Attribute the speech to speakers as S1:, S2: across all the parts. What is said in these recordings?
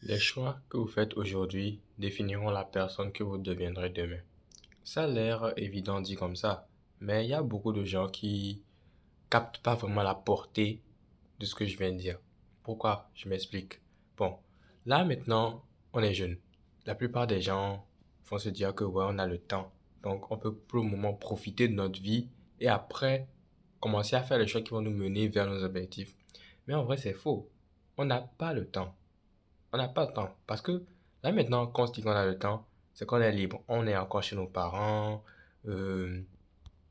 S1: Les choix que vous faites aujourd'hui définiront la personne que vous deviendrez demain. Ça a l'air évident dit comme ça, mais il y a beaucoup de gens qui captent pas vraiment la portée de ce que je viens de dire. Pourquoi? Je m'explique. Bon, là maintenant, on est jeune. La plupart des gens vont se dire que ouais, on a le temps. Donc, on peut pour le moment profiter de notre vie et après commencer à faire les choix qui vont nous mener vers nos objectifs. Mais en vrai, c'est faux. On n'a pas le temps. On n'a pas le temps. Parce que là maintenant, quand on se dit qu'on a le temps, c'est qu'on est libre. On est encore chez nos parents. euh,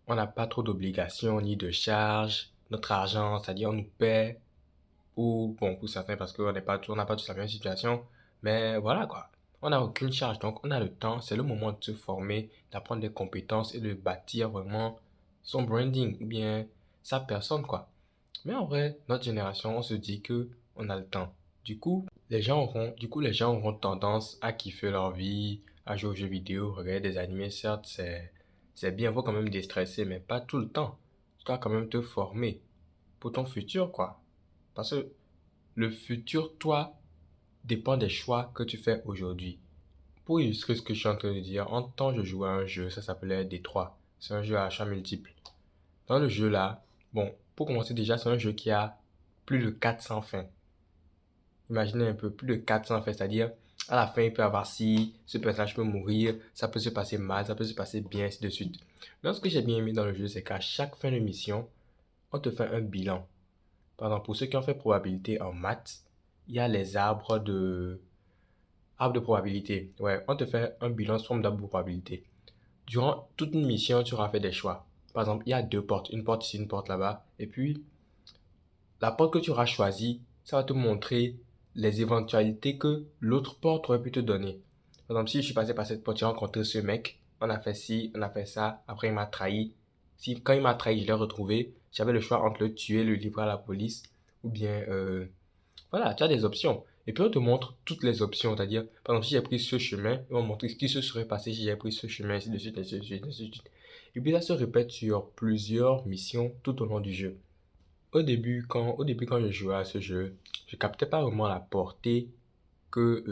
S1: on n'a pas trop d'obligations ni de charges. Notre argent, c'est-à-dire on nous paie. Ou bon, pour certains, parce qu'on on n'a pas tous la même situation. Mais voilà quoi. On n'a aucune charge. Donc on a le temps. C'est le moment de se former, d'apprendre des compétences et de bâtir vraiment son branding ou bien sa personne quoi. Mais en vrai, notre génération, on se dit que on a le temps. Du coup, les gens auront tendance à kiffer leur vie, à jouer aux jeux vidéo, regarder des animés. Certes, c'est bien, faut quand même déstresser, mais pas tout le temps. Tu dois quand même te former pour ton futur, quoi. Parce que le futur, toi, dépend des choix que tu fais aujourd'hui. Pour illustrer ce que je suis en train de dire, en temps, je jouais à un jeu, ça s'appelait Détroit. C'est un jeu à achat multiple. Dans le jeu là, bon, pour commencer déjà, c'est un jeu qui a plus de 400 fins. Imaginez un peu, plus de 400 faits, c'est-à-dire à la fin, il peut y avoir si ce personnage peut mourir, ça peut se passer mal, ça peut se passer bien, ainsi de suite. Mais ce que j'ai bien aimé dans le jeu, c'est qu'à chaque fin de mission, on te fait un bilan. Par exemple, pour ceux qui ont fait probabilité en maths, il y a les arbres de probabilité. Ouais, on te fait un bilan sous forme d'arbre de probabilité. Durant toute une mission, tu auras fait des choix. Par exemple, il y a deux portes, une porte ici, une porte là-bas. Et puis, la porte que tu auras choisie, ça va te montrer les éventualités que l'autre porte aurait pu te donner. Par exemple, si je suis passé par cette porte, j'ai rencontré ce mec, on a fait ci, on a fait ça, après il m'a trahi. Si, quand il m'a trahi, je l'ai retrouvé, j'avais le choix entre le tuer, le livrer à la police, ou bien, voilà, tu as des options. Et puis on te montre toutes les options, c'est-à-dire, par exemple, si j'ai pris ce chemin, on va montrer ce qui se serait passé si j'ai pris ce chemin, ainsi de suite, ainsi de suite, ainsi de suite. Et puis ça se répète sur plusieurs missions tout au long du jeu. Au début, quand je jouais à ce jeu, je captais pas vraiment la portée que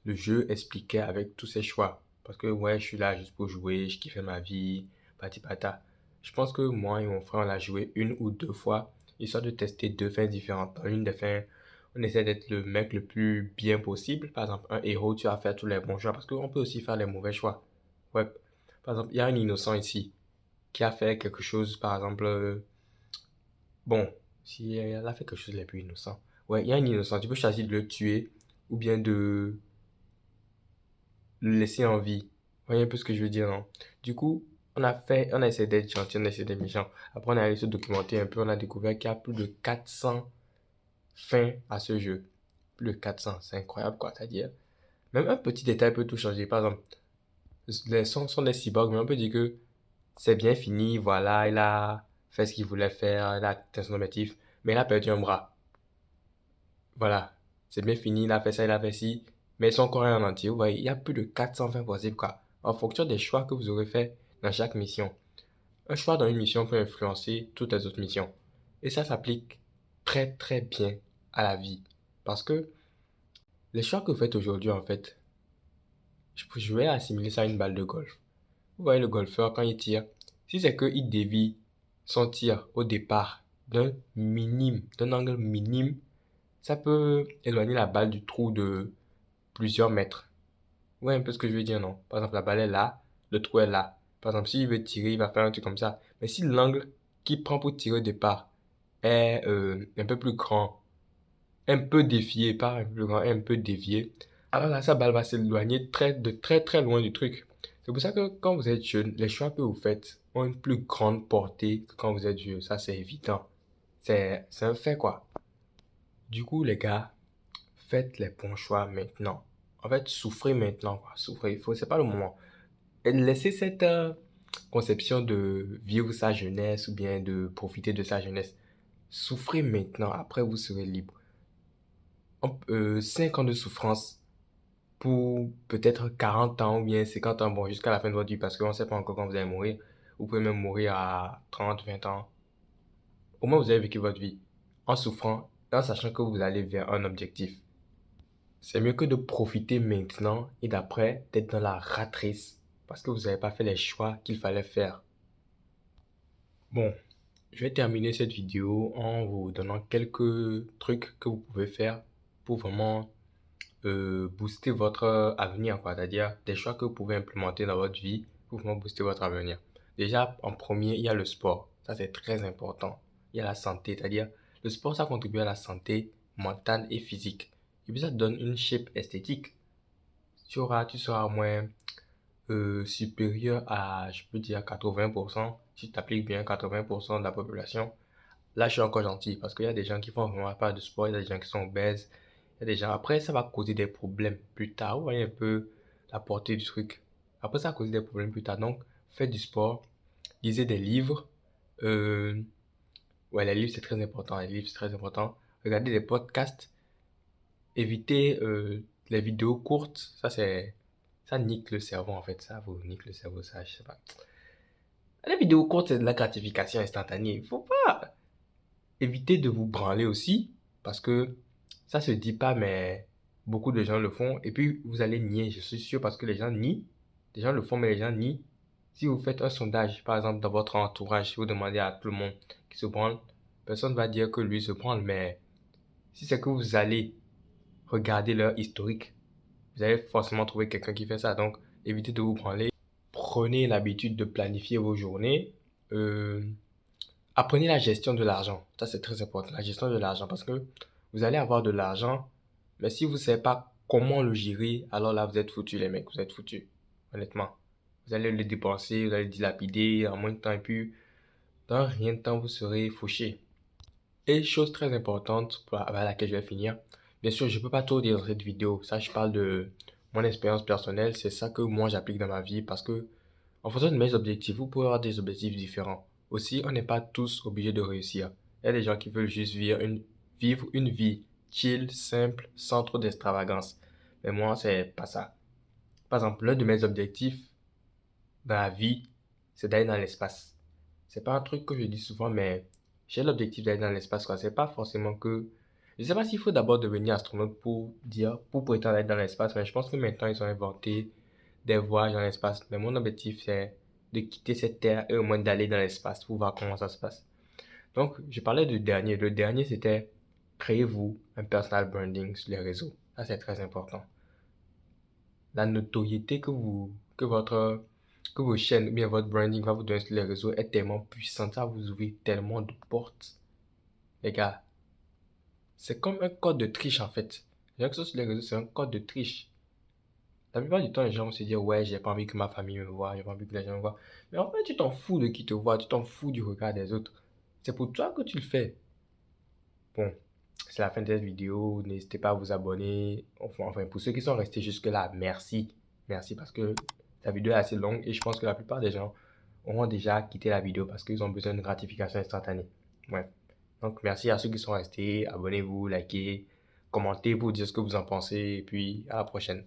S1: le jeu expliquait avec tous ses choix. Parce que ouais, je suis là juste pour jouer, je kiffais ma vie, pati pata. Je pense que moi et mon frère, on l'a joué une ou deux fois, histoire de tester deux fins différentes. Dans l'une des fins, on essaie d'être le mec le plus bien possible. Par exemple, un héros, tu vas faire tous les bons choix, parce qu'on peut aussi faire les mauvais choix. Ouais. Par exemple, il y a un innocent ici qui a fait quelque chose, par exemple, bon, si elle a fait quelque chose de plus innocent. Ouais, il y a un innocent. Tu peux choisir de le tuer ou bien de le laisser en vie. Vous voyez un peu ce que je veux dire, non? Du coup, on a essayé d'être gentil, on a essayé d'être méchant. Après, on a allé se documenter un peu, on a découvert qu'il y a plus de 400 fins à ce jeu. Plus de 400, c'est incroyable quoi, c'est-à-dire. Même un petit détail peut tout changer. Par exemple, les sons sont des cyborgs, mais on peut dire que c'est bien fini, voilà, il a fait ce qu'il voulait faire, il a atteint son objectif, mais il a perdu un bras. Voilà, c'est bien fini, il a fait ça, il a fait ci, mais ils sont encore en entier. Vous voyez, il y a plus de 420 possibles, quoi, en fonction des choix que vous aurez fait dans chaque mission. Un choix dans une mission peut influencer toutes les autres missions. Et ça s'applique très très bien à la vie. Parce que les choix que vous faites aujourd'hui, en fait, je vais assimiler ça à une balle de golf. Vous voyez le golfeur, quand il tire, si c'est qu'il dévie son tir au départ d'un angle minime, ça peut éloigner la balle du trou de plusieurs mètres. Ouais, un peu ce que je veux dire, non? Par exemple, la balle est là, le trou est là. Par exemple, s'il veut tirer, il va faire un truc comme ça. Mais si l'angle qu'il prend pour tirer au départ est un peu plus grand, un peu dévié, pas un peu plus grand, un peu dévié, alors là, sa balle va s'éloigner de très très loin du truc. C'est pour ça que quand vous êtes jeune, les choix que vous faites ont une plus grande portée que quand vous êtes vieux. Ça, c'est évident. C'est un fait, quoi. Du coup, les gars, faites les bons choix maintenant. En fait, souffrez maintenant, quoi. Souffrez, c'est pas le moment. Et laissez cette conception de vivre sa jeunesse ou bien de profiter de sa jeunesse. Souffrez maintenant, après vous serez libre. 5 ans de souffrance pour peut-être 40 ans ou bien 50 ans, bon, jusqu'à la fin de votre vie, parce qu'on ne sait pas encore quand vous allez mourir. Vous pouvez même mourir à 30, 20 ans. Au moins, vous avez vécu votre vie en souffrant et en sachant que vous allez vers un objectif. C'est mieux que de profiter maintenant et d'après d'être dans la rat race parce que vous n'avez pas fait les choix qu'il fallait faire. Bon, je vais terminer cette vidéo en vous donnant quelques trucs que vous pouvez faire pour vraiment booster votre avenir, quoi. C'est-à-dire des choix que vous pouvez implémenter dans votre vie pour vraiment booster votre avenir. Déjà, en premier, il y a le sport. Ça, c'est très important. Il y a la santé, c'est-à-dire le sport, ça contribue à la santé mentale et physique. Et puis, ça te donne une shape esthétique. Tu seras moins supérieur à, je peux dire, 80%. Si tu appliques bien 80% de la population, là, je suis encore gentil parce qu'il y a des gens qui font vraiment pas de sport, il y a des gens qui sont obèses, il y a des gens. Après, ça va causer des problèmes plus tard. Vous voyez un peu la portée du truc. Après, ça va causer des problèmes plus tard. Donc, faites du sport, lisez des livres. Euh, ouais, les livres, c'est très important. Les livres, c'est très important. Regardez des podcasts. Évitez les vidéos courtes. Ça nique le cerveau, en fait. Ça vous nique le cerveau, ça, je sais pas. Les vidéos courtes, c'est de la gratification instantanée. Il faut pas. Évitez de vous branler aussi, parce que ça se dit pas, mais beaucoup de gens le font. Et puis, vous allez nier, je suis sûr, parce que les gens nient. Les gens le font, mais les gens nient. Si vous faites un sondage, par exemple, dans votre entourage, si vous demandez à tout le monde qui se branle, personne va dire que lui se branle, mais si c'est que vous allez regarder leur historique, vous allez forcément trouver quelqu'un qui fait ça. Donc, évitez de vous branler. Prenez l'habitude de planifier vos journées. Euh, Apprenez la gestion de l'argent. Ça, c'est très important. La gestion de l'argent. Parce que vous allez avoir de l'argent, mais si vous ne savez pas comment le gérer, alors là, vous êtes foutus, les mecs. Vous êtes foutus. Honnêtement. Vous allez le dépenser, vous allez le dilapider en moins de temps. Et puis, dans rien de temps, vous serez fauché. Et chose très importante avec laquelle je vais finir. Bien sûr, je ne peux pas tout dire dans cette vidéo. Ça, je parle de mon expérience personnelle. C'est ça que moi, j'applique dans ma vie. Parce que en fonction de mes objectifs, vous pouvez avoir des objectifs différents. Aussi, on n'est pas tous obligés de réussir. Il y a des gens qui veulent juste vivre une vie chill, simple, sans trop d'extravagance. Mais moi, c'est pas ça. Par exemple, l'un de mes objectifs dans la vie, c'est d'aller dans l'espace. C'est pas un truc que je dis souvent, mais j'ai l'objectif d'aller dans l'espace, quoi. C'est pas forcément que... Je sais pas s'il faut d'abord devenir astronaute pour prétendre être dans l'espace, mais je pense que maintenant, ils ont inventé des voyages dans l'espace. Mais mon objectif, c'est de quitter cette terre et au moins d'aller dans l'espace pour voir comment ça se passe. Donc, je parlais du dernier. Le dernier, c'était créez-vous un personal branding sur les réseaux. Ça, c'est très important. La notoriété que vos chaînes ou bien votre branding va vous donner sur les réseaux est tellement puissante. Ça va vous ouvrir tellement de portes. Les gars, c'est comme un code de triche en fait. Les gens sur les réseaux, c'est un code de triche. La plupart du temps, les gens vont se dire, ouais, j'ai pas envie que ma famille me voie, j'ai pas envie que les gens me voient. Mais en fait, tu t'en fous de qui te voit, tu t'en fous du regard des autres. C'est pour toi que tu le fais. Bon, c'est la fin de cette vidéo. N'hésitez pas à vous abonner. Enfin, pour ceux qui sont restés jusque-là, merci. Merci parce que la vidéo est assez longue et je pense que la plupart des gens auront déjà quitté la vidéo parce qu'ils ont besoin de gratification instantanée. Ouais. Donc, merci à ceux qui sont restés. Abonnez-vous, likez, commentez pour dire ce que vous en pensez et puis à la prochaine.